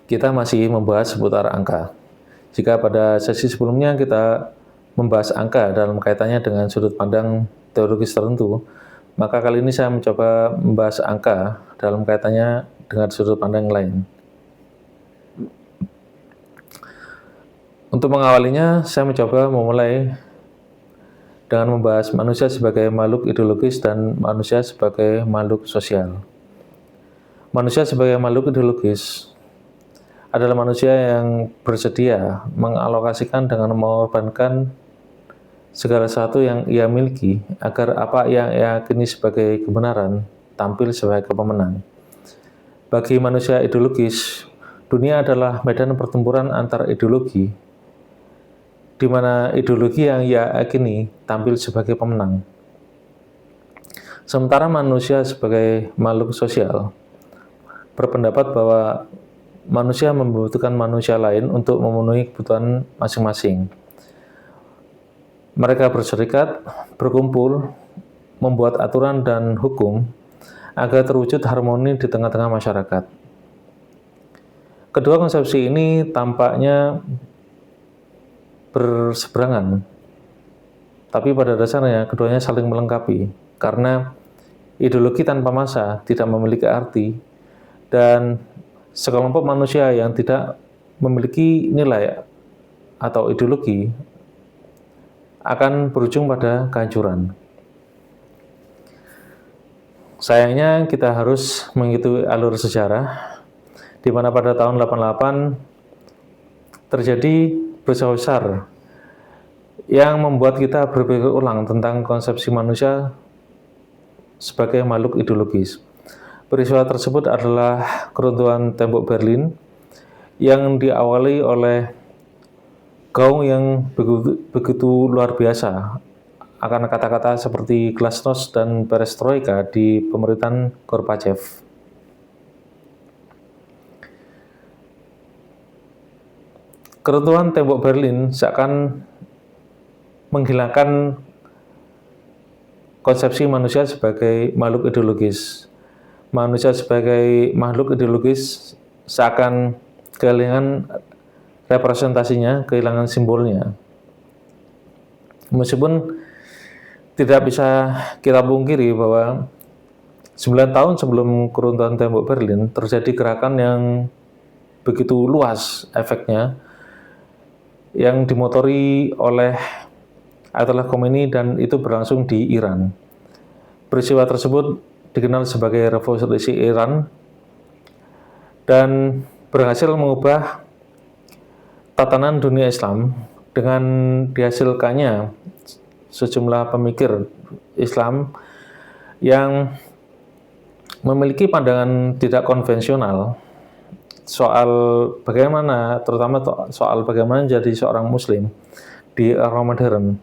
Kita masih membahas seputar angka. Jika pada sesi sebelumnya kita membahas angka dalam kaitannya dengan sudut pandang teologis tertentu, maka kali ini saya mencoba membahas angka dalam kaitannya dengan sudut pandang lain. Untuk mengawalinya, saya mencoba memulai dengan membahas manusia sebagai makhluk ideologis dan manusia sebagai makhluk sosial. Manusia sebagai makhluk ideologis adalah manusia yang bersedia mengalokasikan dengan mengorbankan segala sesuatu yang ia miliki agar apa yang ia yakini sebagai kebenaran tampil sebagai pemenang. Bagi manusia ideologis, dunia adalah medan pertempuran antar ideologi, di mana ideologi yang ia yakini tampil sebagai pemenang. Sementara manusia sebagai makhluk sosial berpendapat bahwa manusia membutuhkan manusia lain untuk memenuhi kebutuhan masing-masing. Mereka berserikat, berkumpul, membuat aturan dan hukum agar terwujud harmoni di tengah-tengah masyarakat. Kedua konsepsi ini tampaknya berseberangan, tapi pada dasarnya keduanya saling melengkapi, karena ideologi tanpa massa tidak memiliki arti, dan sekelompok manusia yang tidak memiliki nilai atau ideologi akan berujung pada kehancuran. Sayangnya kita harus mengikuti alur sejarah, di mana pada tahun 88 terjadi peristiwa besar yang membuat kita berpikir ulang tentang konsepsi manusia sebagai makhluk ideologis. Peristiwa tersebut adalah keruntuhan tembok Berlin yang diawali oleh gaung yang begitu luar biasa akan kata-kata seperti glasnost dan perestroika di pemerintahan Gorbachev. Keruntuhan tembok Berlin seakan menghilangkan konsepsi manusia sebagai makhluk ideologis. Manusia sebagai makhluk ideologis seakan kehilangan representasinya, kehilangan simbolnya. Meskipun tidak bisa kita pungkiri bahwa 9 tahun sebelum keruntuhan tembok Berlin terjadi gerakan yang begitu luas efeknya yang dimotori oleh Ayatollah Khomeini, dan itu berlangsung di Iran. Peristiwa tersebut dikenal sebagai Revolusi Iran dan berhasil mengubah tatanan dunia Islam dengan dihasilkannya sejumlah pemikir Islam yang memiliki pandangan tidak konvensional soal bagaimana, terutama soal bagaimana menjadi seorang Muslim di era modern.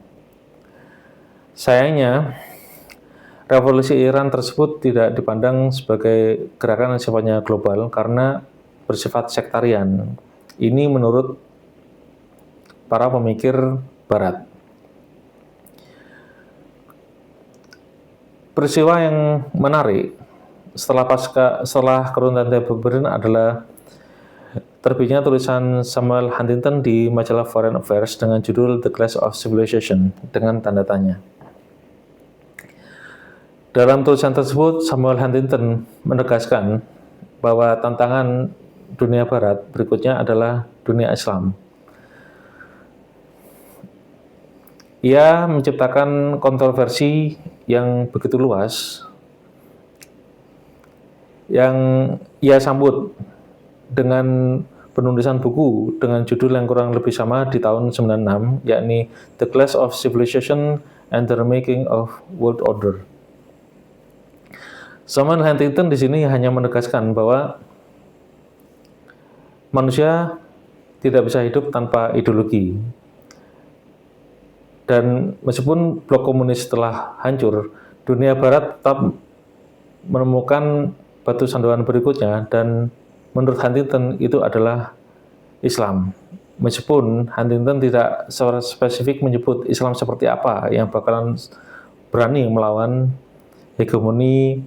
Sayangnya, revolusi Iran tersebut tidak dipandang sebagai gerakan yang sifatnya global karena bersifat sektarian. Ini menurut para pemikir Barat. Peristiwa yang menarik setelah keruntuhan tembok Berlin adalah terbitnya tulisan Samuel Huntington di majalah Foreign Affairs dengan judul The Clash of Civilization dengan tanda tanya. Dalam tulisan tersebut, Samuel Huntington menegaskan bahwa tantangan dunia Barat berikutnya adalah dunia Islam. Ia menciptakan kontroversi yang begitu luas, yang ia sambut dengan penulisan buku dengan judul yang kurang lebih sama di tahun 96, yakni The Clash of Civilization and the Remaking of World Order. Samuel Huntington di sini hanya menegaskan bahwa manusia tidak bisa hidup tanpa ideologi. Dan meskipun blok komunis telah hancur, dunia Barat tetap menemukan batu sandaran berikutnya, dan menurut Huntington itu adalah Islam. Meskipun Huntington tidak secara spesifik menyebut Islam seperti apa yang bakalan berani melawan hegemoni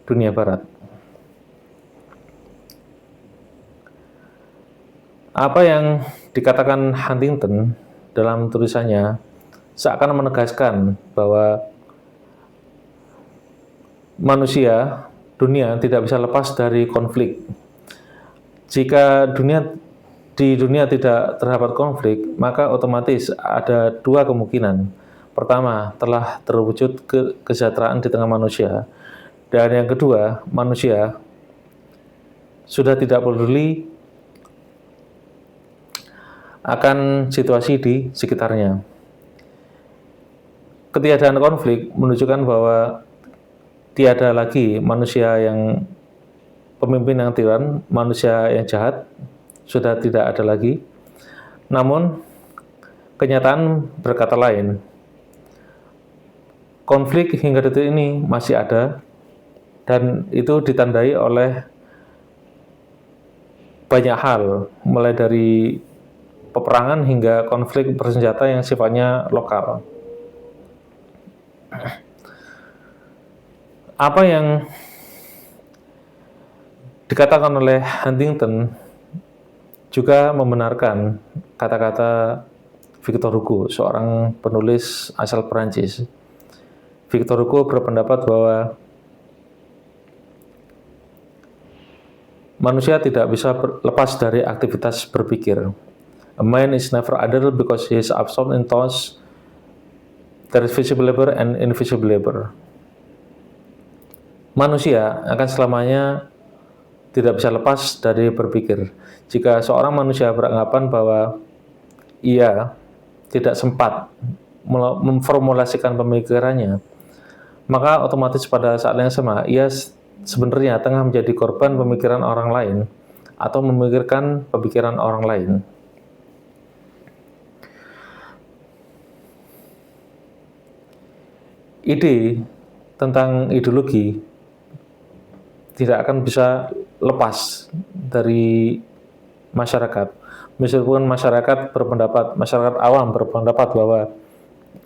dunia Barat. Apa yang dikatakan Huntington dalam tulisannya seakan menegaskan bahwa dunia tidak bisa lepas dari konflik. Jika di dunia tidak terdapat konflik, maka otomatis ada dua kemungkinan. Pertama, telah terwujud kesejahteraan di tengah manusia. Dan yang kedua, manusia sudah tidak peduli akan situasi di sekitarnya. Ketiadaan konflik menunjukkan bahwa tiada lagi manusia yang pemimpin yang tiran, manusia yang jahat, sudah tidak ada lagi. Namun, kenyataan berkata lain. Konflik hingga detik ini masih ada, dan itu ditandai oleh banyak hal, mulai dari peperangan hingga konflik bersenjata yang sifatnya lokal. Apa yang dikatakan oleh Huntington juga membenarkan kata-kata Victor Hugo, seorang penulis asal Perancis. Victor Hugo berpendapat bahwa manusia tidak bisa lepas dari aktivitas berpikir. A man is never idle because he is absorbed in thoughts. There is visible labor and invisible labor. Manusia akan selamanya tidak bisa lepas dari berpikir. Jika seorang manusia beranggapan bahwa ia tidak sempat memformulasikan pemikirannya, maka otomatis pada saat yang sama ia sebenarnya tengah menjadi korban pemikiran orang lain atau memikirkan pemikiran orang lain. Ide tentang ideologi tidak akan bisa lepas dari masyarakat. Meskipun masyarakat awam berpendapat bahwa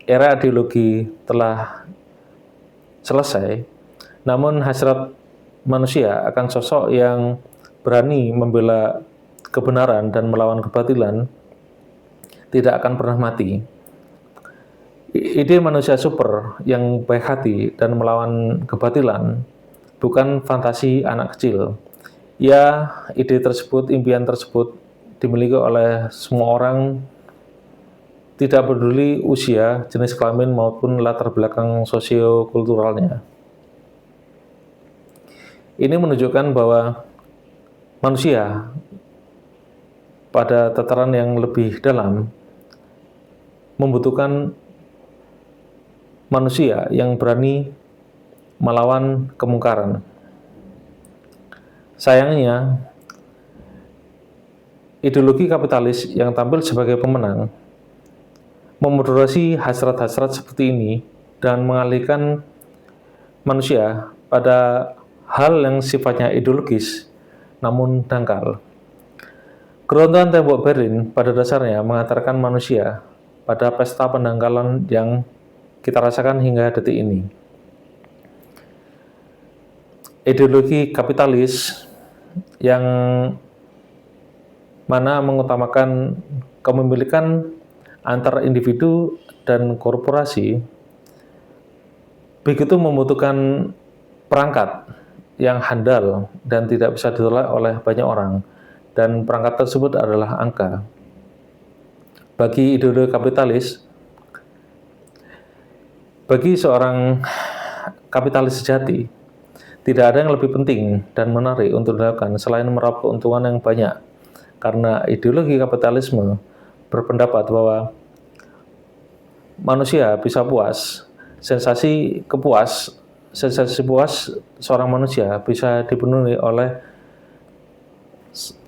era ideologi telah selesai, namun hasrat manusia akan sosok yang berani membela kebenaran dan melawan kebatilan tidak akan pernah mati. Ide manusia super yang baik hati dan melawan kebatilan bukan fantasi anak kecil. Ide tersebut, impian tersebut dimiliki oleh semua orang, tidak peduli usia, jenis kelamin maupun latar belakang sosio-kulturalnya. Ini menunjukkan bahwa manusia pada tataran yang lebih dalam membutuhkan manusia yang berani melawan kemungkaran. Sayangnya, ideologi kapitalis yang tampil sebagai pemenang memoderasi hasrat-hasrat seperti ini dan mengalihkan manusia pada hal yang sifatnya ideologis namun dangkal. Keruntuhan tembok Berlin pada dasarnya mengantarkan manusia pada pesta pendangkalan yang kita rasakan hingga detik ini. Ideologi kapitalis yang mana mengutamakan kepemilikan antar individu dan korporasi begitu membutuhkan perangkat yang handal dan tidak bisa ditolak oleh banyak orang, dan perangkat tersebut adalah angka. Bagi ideologi kapitalis, bagi seorang kapitalis sejati, tidak ada yang lebih penting dan menarik untuk dilakukan selain meraup keuntungan yang banyak, karena ideologi kapitalisme berpendapat bahwa manusia bisa puas. Sensasi puas seorang manusia bisa dipenuhi oleh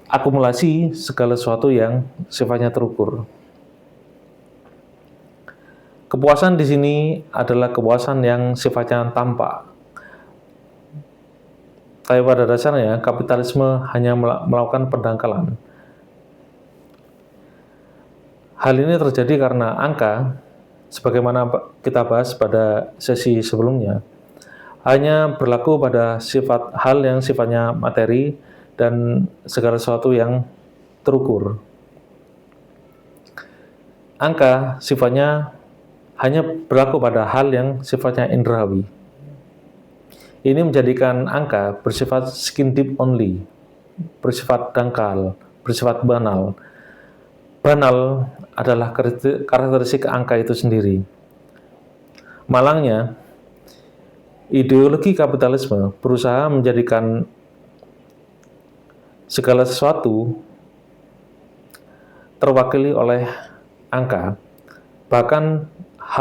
akumulasi segala sesuatu yang sifatnya terukur. Kepuasan di sini adalah kepuasan yang sifatnya tampak. Tapi pada dasarnya kapitalisme hanya melakukan pendangkalan. Hal ini terjadi karena angka, sebagaimana kita bahas pada sesi sebelumnya, hanya berlaku pada hal yang sifatnya materi dan segala sesuatu yang terukur. angka sifatnya hanya berlaku pada hal yang sifatnya indrawi. Ini menjadikan angka bersifat skin deep only, bersifat dangkal, bersifat banal. Banal adalah karakteristik angka itu sendiri. Malangnya, ideologi kapitalisme berusaha menjadikan segala sesuatu terwakili oleh angka, bahkan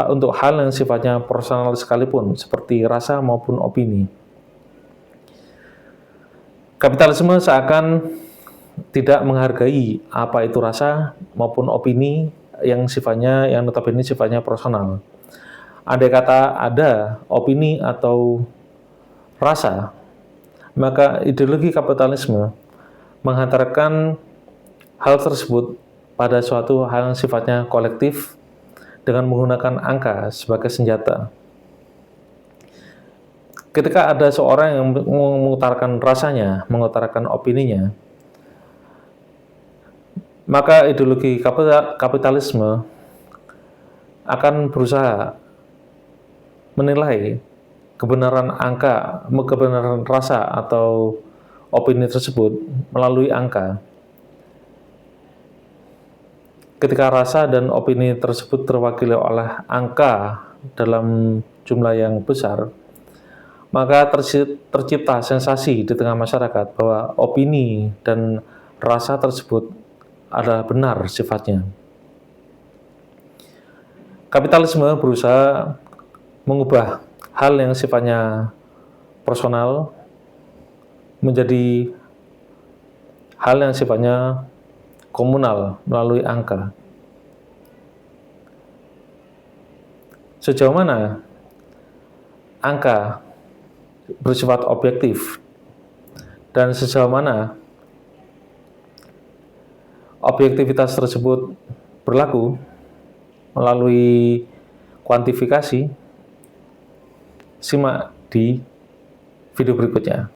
untuk hal yang sifatnya personal sekalipun, seperti rasa maupun opini. Kapitalisme seakan tidak menghargai apa itu rasa maupun opini yang notabene sifatnya personal. Andai kata ada opini atau rasa, maka ideologi kapitalisme menghantarkan hal tersebut pada suatu hal yang sifatnya kolektif dengan menggunakan angka sebagai senjata. Ketika ada seorang yang mengutarakan rasanya, mengutarakan opininya, maka ideologi kapitalisme akan berusaha menilai kebenaran angka, kebenaran rasa atau opini tersebut melalui angka. Ketika rasa dan opini tersebut terwakili oleh angka dalam jumlah yang besar, maka tercipta sensasi di tengah masyarakat bahwa opini dan rasa tersebut adalah benar sifatnya. Kapitalisme berusaha mengubah hal yang sifatnya personal menjadi hal yang sifatnya komunal melalui angka. Sejauh mana angka bersifat objektif dan sejauh mana objektivitas tersebut berlaku melalui kuantifikasi, simak di video berikutnya.